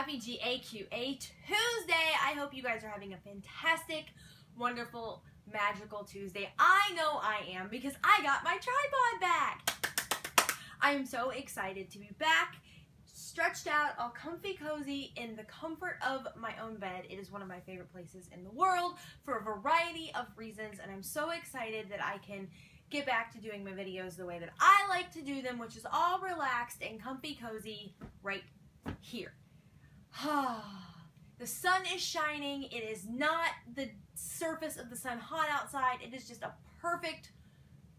Happy GAQA Tuesday. I hope you guys are having a fantastic, wonderful, magical Tuesday. I know I am because I got my tripod back. I am so excited to be back, stretched out, all comfy cozy in the comfort of my own bed. It is one of my favorite places in the world for a variety of reasons, and I'm so excited that I can get back to doing my videos the way that I like to do them, which is all relaxed and comfy cozy right here. The sun is shining. It is not the surface of the sun hot outside. It is just a perfect,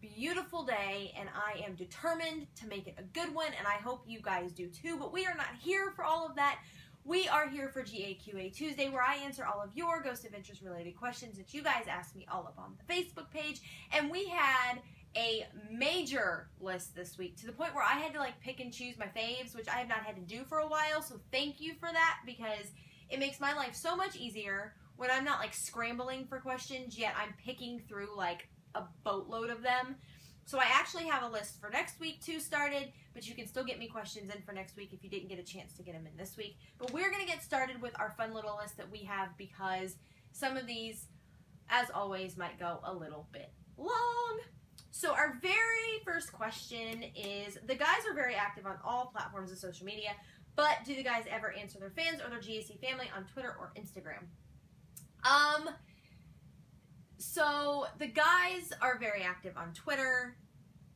beautiful day, and I am determined to make it a good one, and I hope you guys do too. But we are not here for all of that. We are here for GAQA Tuesday, where I answer all of your Ghost Adventures related questions that you guys asked me all up on the Facebook page. And we had a major list this week, to the point where I had to like pick and choose my faves, which I have not had to do for a while. So thank you for that, because it makes my life so much easier when I'm not like scrambling for questions, yet I'm picking through like a boatload of them. So I actually have a list for next week too started, but you can still get me questions in for next week if you didn't get a chance to get them in this week. But we're going to get started with our fun little list that we have, because some of these, as always, might go a little bit long. So our very first question is, the guys are very active on all platforms of social media, but do the guys ever answer their fans or their GAC family on Twitter or Instagram? So the guys are very active on Twitter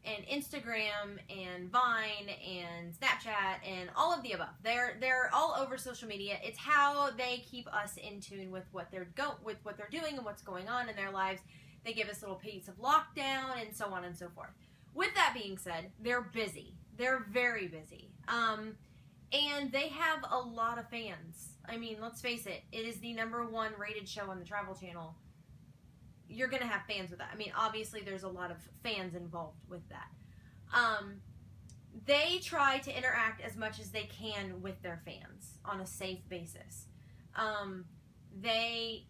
and Instagram and Vine and Snapchat and all of the above. They're all over social media. It's how they keep us in tune with what they're doing and what's going on in their lives. They give us little peeks of lockdown and so on and so forth. With that being said, they're busy. They're very busy. And they have a lot of fans. I mean, let's face it. It is the #1 rated show on the Travel Channel. You're going to have fans with that. I mean, obviously there's a lot of fans involved with that. They try to interact as much as they can with their fans on a safe basis. They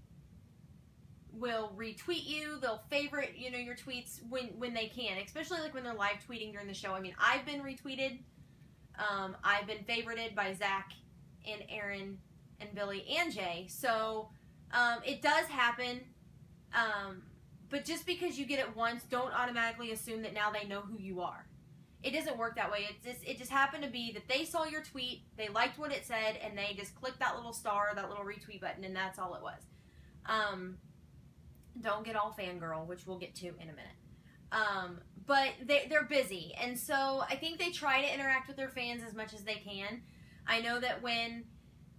will retweet you. They'll favorite, your tweets when they can, especially like when they're live tweeting during the show. I mean, I've been retweeted. I've been favorited by Zach and Aaron and Billy and Jay. So it does happen. But just because you get it once, don't automatically assume that now they know who you are. It doesn't work that way. It just happened to be that they saw your tweet, they liked what it said, and they just clicked that little star, that little retweet button, and that's all it was. Don't get all fangirl, which we'll get to in a minute. But they're busy, and so I think they try to interact with their fans as much as they can. I know that when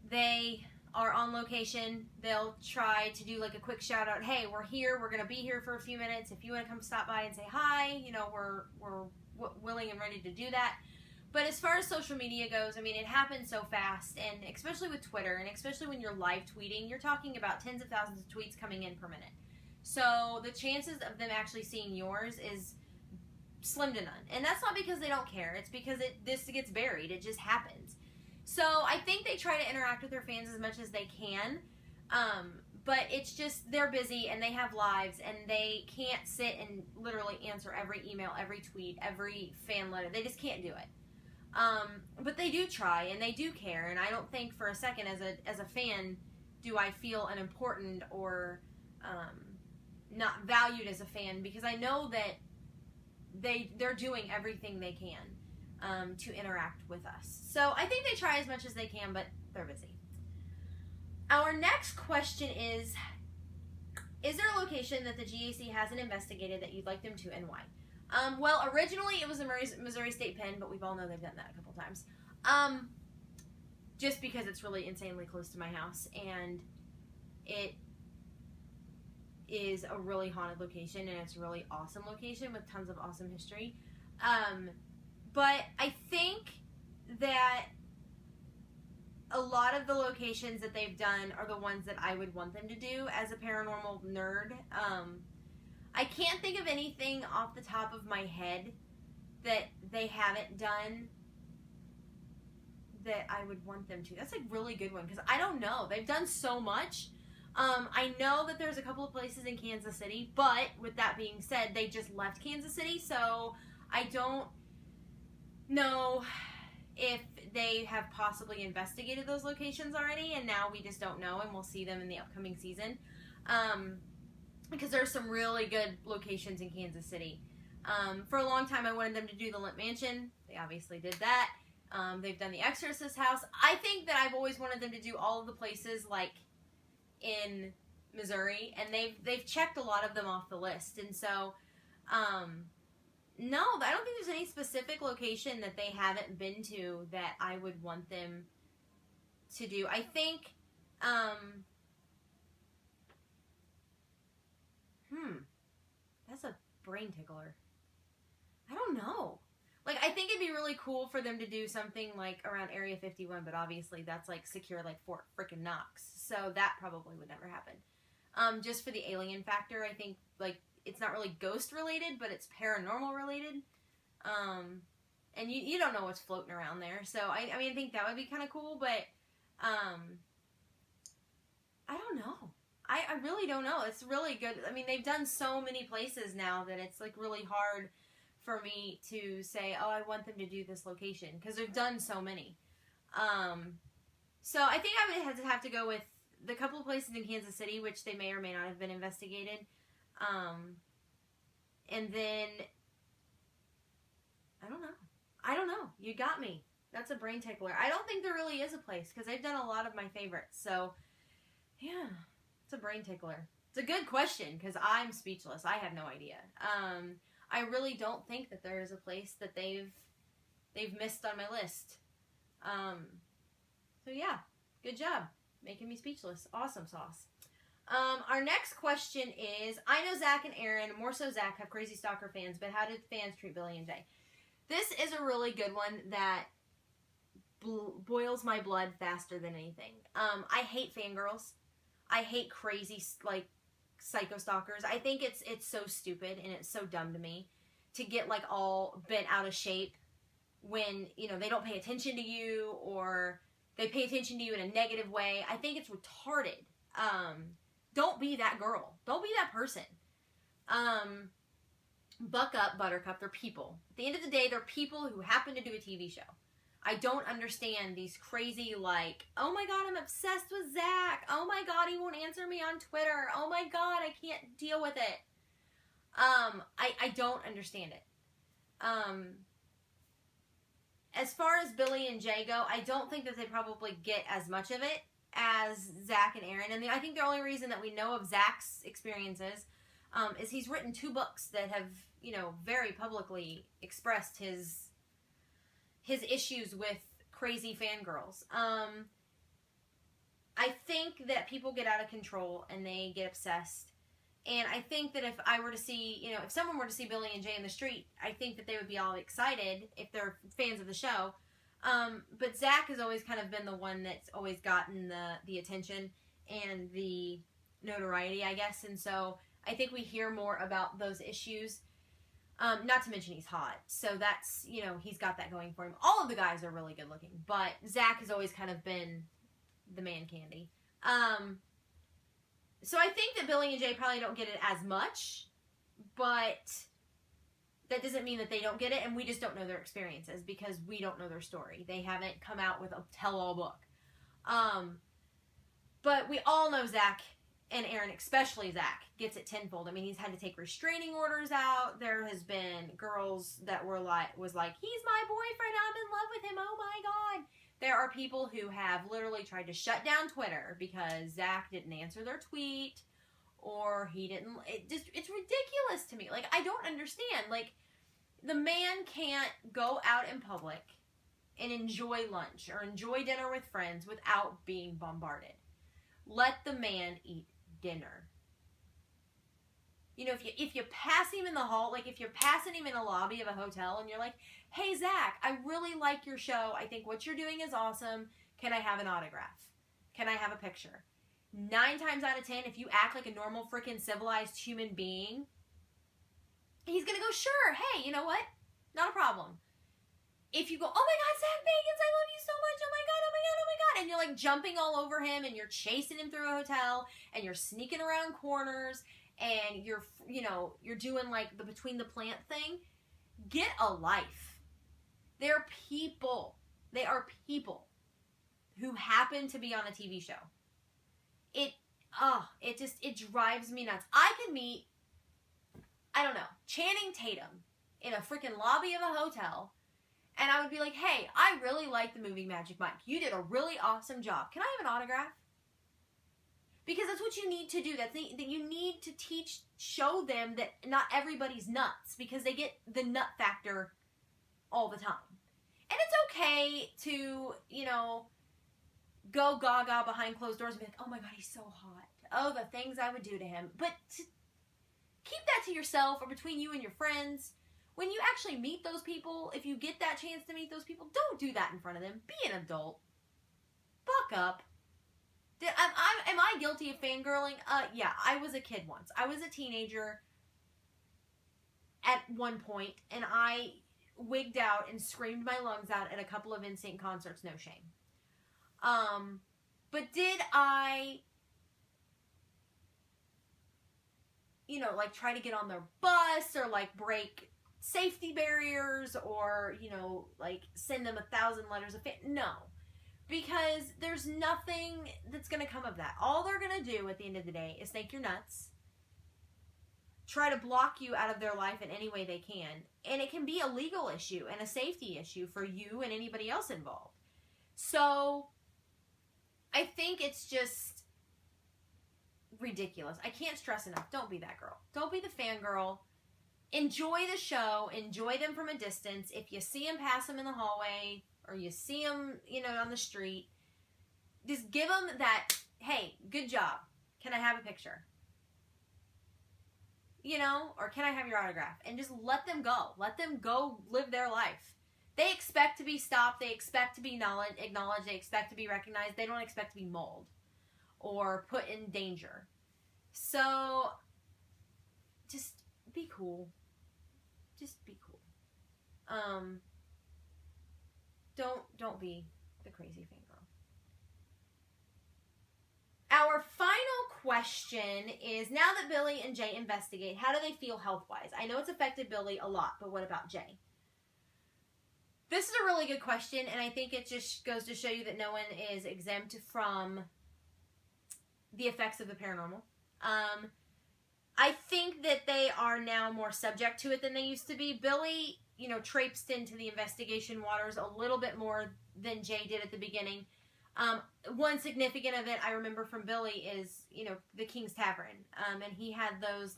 they are on location, they'll try to do like a quick shout out. Hey, we're here. We're going to be here for a few minutes. If you want to come stop by and say hi, we're willing and ready to do that. But as far as social media goes, I mean, it happens so fast, and especially with Twitter, and especially when you're live tweeting, you're talking about tens of thousands of tweets coming in per minute. So the chances of them actually seeing yours is slim to none. And that's not because they don't care. It's because this gets buried. It just happens. So I think they try to interact with their fans as much as they can. But it's just, they're busy and they have lives, and they can't sit and literally answer every email, every tweet, every fan letter. They just can't do it. But they do try, and they do care. And I don't think for a second as a fan do I feel unimportant or not valued as a fan, because I know that they're doing everything they can to interact with us. So I think they try as much as they can, but they're busy. Our next question is there a location that the GAC hasn't investigated that you'd like them to, and why? Well, originally it was the Missouri State Pen, but we've all know they've done that a couple times. Just because it's really insanely close to my house, and it is a really haunted location, and it's a really awesome location with tons of awesome history. But I think that a lot of the locations that they've done are the ones that I would want them to do as a paranormal nerd. I can't think of anything off the top of my head that they haven't done that I would want them to. That's a really good one, because I don't know. They've done so much. I know that there's a couple of places in Kansas City, but with that being said, they just left Kansas City, so I don't know if they have possibly investigated those locations already, and now we just don't know, and we'll see them in the upcoming season. Because there's some really good locations in Kansas City. For a long time, I wanted them to do the Limp Mansion. They obviously did that. They've done the Exorcist house. I think that I've always wanted them to do all of the places like in Missouri, and they've checked a lot of them off the list. And so, no, I don't think there's any specific location that they haven't been to that I would want them to do. I think, that's a brain tickler. I don't know. Like, I think it'd be really cool for them to do something like around Area 51, but obviously that's like secure like Fort frickin' Knox. So that probably would never happen. Just for the alien factor, I think like it's not really ghost related, but it's paranormal related. And you don't know what's floating around there. So I mean, I think that would be kind of cool, but I don't know. I really don't know. It's really good. I mean, they've done so many places now that it's like really hard for me to say, oh, I want them to do this location, because they've done so many. So I think I would have to go with the couple of places in Kansas City, which they may or may not have been investigated. And then, I don't know. You got me. That's a brain tickler. I don't think there really is a place, because they've done a lot of my favorites. So, yeah, it's a brain tickler. It's a good question, because I'm speechless. I have no idea. I really don't think that there is a place that they've missed on my list. So yeah, good job. Making me speechless. Awesome sauce. Our next question is, I know Zach and Aaron, more so Zach, have crazy stalker fans, but how did fans treat Billy and Jay? This is a really good one that boils my blood faster than anything. I hate fangirls. I hate crazy, like, psycho stalkers. I think it's so stupid and it's so dumb to me to get like all bent out of shape when, you know, they don't pay attention to you, or they pay attention to you in a negative way. I think it's retarded. Don't be that girl. Don't be that person. Buck up, Buttercup. They're people. At the end of the day, they're people who happen to do a TV show. I don't understand these crazy, like, oh my god, I'm obsessed with Zach. Oh my god, he won't answer me on Twitter. Oh my god, I can't deal with it. I don't understand it. As far as Billy and Jay go, I don't think that they probably get as much of it as Zach and Aaron. And I think the only reason that we know of Zach's experiences is he's written 2 books that have, you know, very publicly expressed his issues with crazy fangirls. I think that people get out of control and they get obsessed. And I think that if I were to see, you know, if someone were to see Billy and Jay in the street, I think that they would be all excited if they're fans of the show. But Zach has always kind of been the one that's always gotten the attention and the notoriety, I guess. And so I think we hear more about those issues. Not to mention he's hot. So that's, you know, he's got that going for him. All of the guys are really good looking, but Zach has always kind of been the man candy. So I think that Billy and Jay probably don't get it as much, but that doesn't mean that they don't get it, and we just don't know their experiences because we don't know their story. They haven't come out with a tell-all book. But we all know Zach and Aaron, especially Zach, gets it tenfold. I mean, he's had to take restraining orders out. There has been girls that was like, he's my boyfriend, I'm in love with him, oh my god. There are people who have literally tried to shut down Twitter because Zach didn't answer their tweet, or he didn't, it's ridiculous to me. Like, I don't understand. Like, the man can't go out in public and enjoy lunch or enjoy dinner with friends without being bombarded. Let the man eat dinner. You know, if you pass him in the hall, like if you're passing him in a lobby of a hotel and you're like, hey, Zach, I really like your show. I think what you're doing is awesome. Can I have an autograph? Can I have a picture? 9 times out of 10, if you act like a normal freaking civilized human being, he's going to go, sure, hey, you know what? Not a problem. If you go, oh my god, Zach Bagans, I love you so much, oh my god, oh my god, oh my god, and you're like jumping all over him and you're chasing him through a hotel and you're sneaking around corners and you're, you know, you're doing like the between the plant thing, get a life. They're people. They are people who happen to be on a TV show. It drives me nuts. I could meet, I don't know, Channing Tatum in a freaking lobby of a hotel, and I would be like, hey, I really like the movie Magic Mike. You did a really awesome job. Can I have an autograph? Because that's what you need to do. That you need to show them that not everybody's nuts, because they get the nut factor all the time. And it's okay to, go gaga behind closed doors and be like, oh my God, he's so hot. Oh, the things I would do to him. But keep that to yourself or between you and your friends. When you actually meet those people, if you get that chance to meet those people, don't do that in front of them. Be an adult. Buck up. Am I guilty of fangirling? Yeah, I was a kid once. I was a teenager at one point, and I wigged out and screamed my lungs out at a couple of NSYNC concerts. No shame. But did I, try to get on their bus or, break safety barriers or, send them 1,000 letters of no. Because there's nothing that's going to come of that. All they're going to do at the end of the day is think you're nuts, try to block you out of their life in any way they can, and it can be a legal issue and a safety issue for you and anybody else involved. So I think it's just ridiculous. I can't stress enough. Don't be that girl. Don't be the fangirl. Enjoy the show. Enjoy them from a distance. If you see them, pass them in the hallway, or you see them, on the street, just give them that, hey, good job. Can I have a picture? Or can I have your autograph? And just let them go. Let them go live their life. They expect to be stopped. They expect to be acknowledged. They expect to be recognized. They don't expect to be mauled or put in danger. So, just be cool. Just be cool. Don't be the crazy fangirl. Our final question is, now that Billy and Jay investigate, how do they feel health-wise? I know it's affected Billy a lot, but what about Jay? This is a really good question, and I think it just goes to show you that no one is exempt from the effects of the paranormal. I think that they are now more subject to it than they used to be. Billy, traipsed into the investigation waters a little bit more than Jay did at the beginning. One significant event I remember from Billy is, the King's Tavern. And he had those,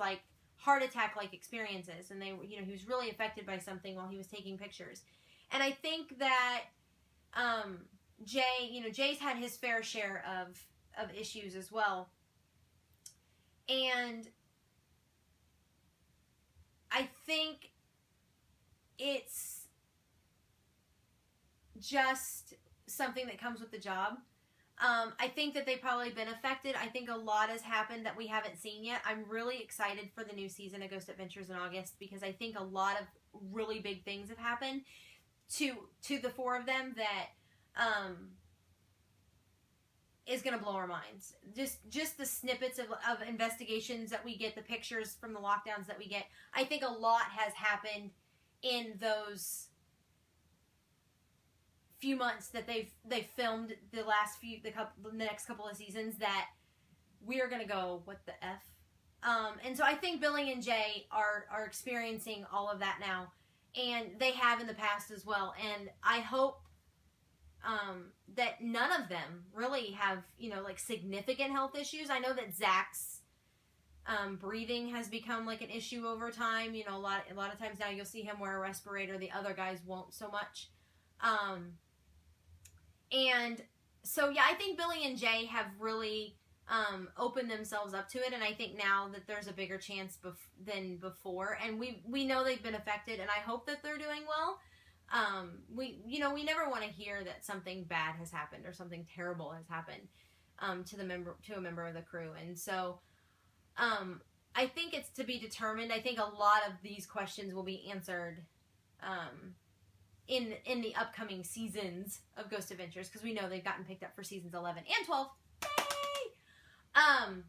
heart attack-like experiences. And he was really affected by something while he was taking pictures. And I think that Jay's had his fair share of issues as well. And I think it's just something that comes with the job. I think that they've probably been affected. I think a lot has happened that we haven't seen yet. I'm really excited for the new season of Ghost Adventures in August, because I think a lot of really big things have happened to the four of them that is going to blow our minds. Just the snippets of investigations that we get, the pictures from the lockdowns that we get. I think a lot has happened in those few months that they've filmed the next couple of seasons, that we are going to go, what the F? And so I think Billy and Jay are experiencing all of that now, and they have in the past as well. And I hope that none of them really have, significant health issues. I know that Zach's breathing has become an issue over time. A lot of times now you'll see him wear a respirator. The other guys won't so much. And so, yeah, I think Billy and Jay have really opened themselves up to it, and I think now that there's a bigger chance than before, and we know they've been affected, and I hope that they're doing well. We never want to hear that something bad has happened or something terrible has happened to a member of the crew, and so I think it's to be determined. I think a lot of these questions will be answered in the upcoming seasons of Ghost Adventures, because we know they've gotten picked up for seasons 11 and 12. Yay!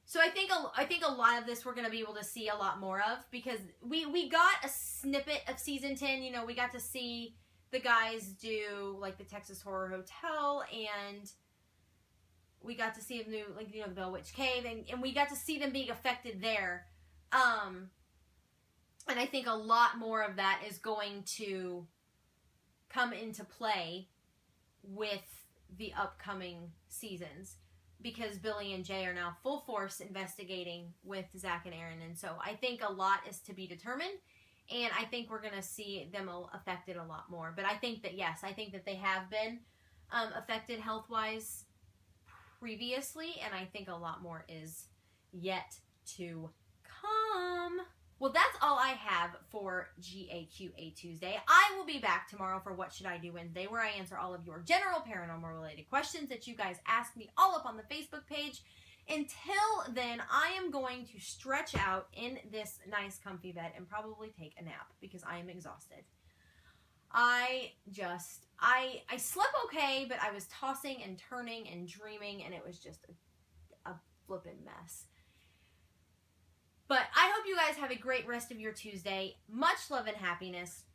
So I think a lot of this we're going to be able to see a lot more of, because we got a snippet of season 10. We got to see the guys do like the Texas Horror Hotel, and we got to see them do like, you know, the Bell Witch Cave, and we got to see them being affected there. And I think a lot more of that is going to come into play with the upcoming seasons, because Billy and Jay are now full force investigating with Zach and Aaron. And so I think a lot is to be determined, and I think we're going to see them affected a lot more. But I think that, yes, I think that they have been affected health-wise previously, and I think a lot more is yet to come. Well, that's all I have for GAQA Tuesday. I will be back tomorrow for What Should I Do Wednesday, where I answer all of your general paranormal related questions that you guys ask me all up on the Facebook page. Until then, I am going to stretch out in this nice comfy bed and probably take a nap because I am exhausted. I slept okay, but I was tossing and turning and dreaming, and it was just a flippin' mess. But I hope you guys have a great rest of your Tuesday. Much love and happiness.